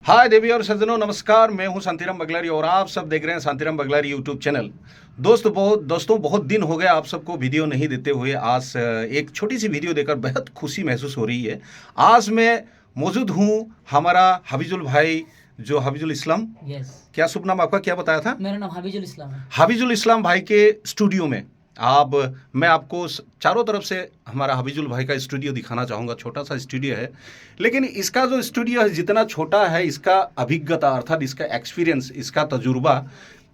हाय देवी और सज्जनों, नमस्कार। मैं हूं शांतिराम बगलारी और आप सब देख रहे हैं शांतिराम बगलारी यूट्यूब चैनल। दोस्तों बहुत दिन हो गए आप सबको वीडियो नहीं देते हुए। आज एक छोटी सी वीडियो देकर बेहद खुशी महसूस हो रही है। आज मैं मौजूद हूं हमारा हबीजुल भाई, जो हबीजुल इस्लाम, क्या शुभ नाम आपका, क्या बताया था? मेरा नाम हबीजुल इस्लाम है। हबीजुल इस्लाम भाई के स्टूडियो में मैं आपको चारों तरफ से हमारा हबीजुल भाई का स्टूडियो दिखाना चाहूँगा। छोटा सा स्टूडियो है, लेकिन इसका जो स्टूडियो है जितना छोटा है, इसका अभिज्ञता अर्थात इसका एक्सपीरियंस, इसका तजुर्बा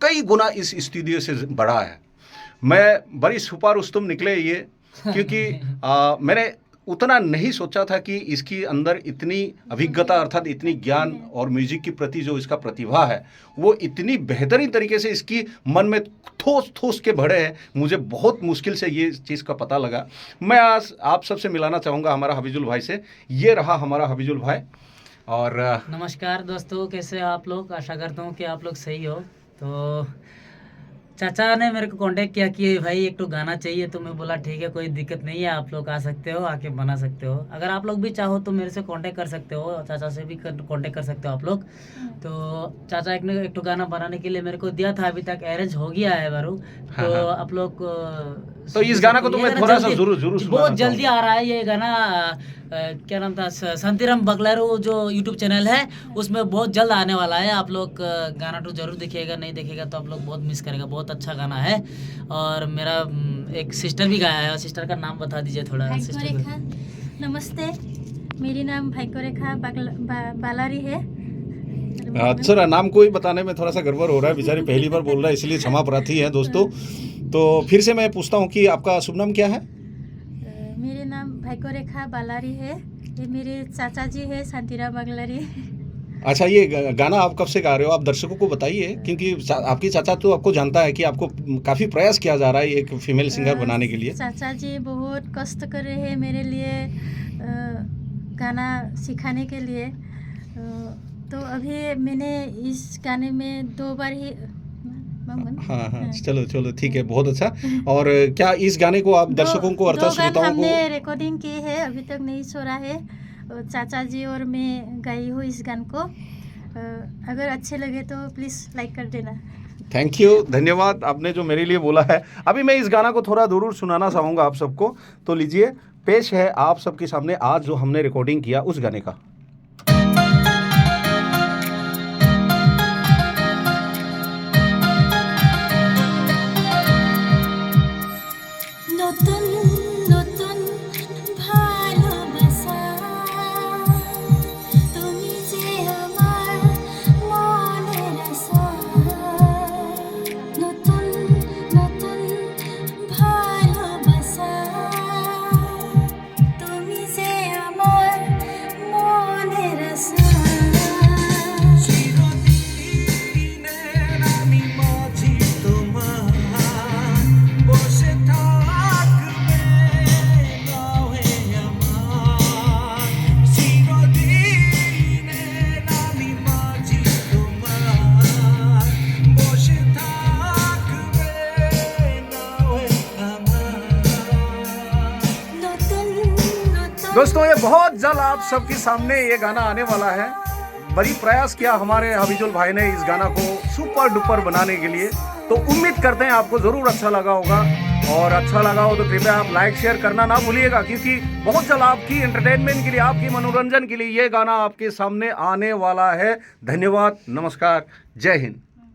कई गुना इस स्टूडियो से बड़ा है। मैं बड़ी सुपर रुस्तुम निकले ये, क्योंकि मैंने उतना नहीं सोचा था कि इसकी अंदर इतनी अभिज्ञता अर्थात इतनी ज्ञान और म्यूजिक की प्रति जो इसका प्रतिभा है वो इतनी बेहतरीन तरीके से इसकी मन में ठोस ठोस के भरे है। मुझे बहुत मुश्किल से ये चीज़ का पता लगा। मैं आज आप सबसे मिलाना चाहूँगा हमारा हबीजुल भाई से। ये रहा हमारा हबीजुल भाई। और नमस्कार दोस्तों, कैसे आप लोग? आशा करता हूँ कि आप लोग सही हो। तो चाचा ने मेरे को कांटेक्ट किया कि भाई एक तो गाना चाहिए, तो मैं बोला ठीक है, कोई दिक्कत नहीं है, आप लोग आ सकते हो, आके बना सकते हो। अगर आप लोग भी चाहो तो मेरे से कांटेक्ट कर सकते हो, चाचा से भी कांटेक्ट कर सकते हो आप लोग। तो चाचा एक तो गाना बनाने के लिए मेरे को दिया था, अभी तक अरेंज हो गया है बारू। तो हाँ। आप लोग तो इस गाना को तो मैं थोड़ा सा जरूर बहुत जल्दी आ रहा है ये गाना। क्या नाम था? शांतिराम बगलारू जो यूट्यूब चैनल है उसमें बहुत जल्द आने वाला है। आप लोग गाना तो जरूर देखिएगा, नहीं देखेगा तो आप लोग बहुत मिस करेगा। बहुत अच्छा गाना है। और मेरा एक सिस्टर भी गाया है। सिस्टर का नाम बता दीजिए थोड़ा। रेखा, नमस्ते, मेरी नाम भाइको रेखा बालारी है। अच्छा, नाम को ही बताने में थोड़ा सा गड़बड़ हो रहा है, बेचारी पहली बार बोल रहा है, इसलिए क्षमा प्रार्थी है दोस्तों। तो फिर से मैं पूछता हूँ कि आपका शुभ नाम क्या है? मेरे नाम भाइको रेखा बालारी है। ये मेरे चाचा जी है शांतिराम बगलारी। अच्छा, ये गाना आप कब से गा रहे हो? आप दर्शकों को बताइए, क्योंकि आपकी चाचा तो आपको जानता है कि आपको काफ़ी प्रयास किया जा रहा है एक फीमेल सिंगर बनाने के लिए। चाचा जी बहुत कष्ट कर रहे हैं मेरे लिए गाना सिखाने के लिए। तो अभी मैंने इस गाने में 2 बार ही हाँ, चलो ठीक है, बहुत अच्छा। और क्या इस गाने को आप दर्शकों को अर्थात श्रोताओं को हमने रिकॉर्डिंग की है, अभी तक नहीं छोड़ा है। चाचा जी और मैं गाई हूँ इस गान को। अगर अच्छे लगे तो प्लीज़ लाइक कर देना। थैंक यू, धन्यवाद आपने जो मेरे लिए बोला है। अभी मैं इस गाना को थोड़ा जरूर सुनाना चाहूँगा आप सबको। तो लीजिए, पेश है आप सबके सामने आज जो हमने रिकॉर्डिंग किया उस गाने का। दोस्तों, ये बहुत जल्द आप सबके सामने ये गाना आने वाला है। बड़ी प्रयास किया हमारे हबीजुल भाई ने इस गाना को सुपर डुपर बनाने के लिए। तो उम्मीद करते हैं आपको ज़रूर अच्छा लगा होगा, और अच्छा लगा हो तो कृपया आप लाइक शेयर करना ना भूलिएगा, क्योंकि बहुत जल्द आपकी एंटरटेनमेंट के लिए, आपकी मनोरंजन के लिए ये गाना आपके सामने आने वाला है। धन्यवाद, नमस्कार, जय हिंद।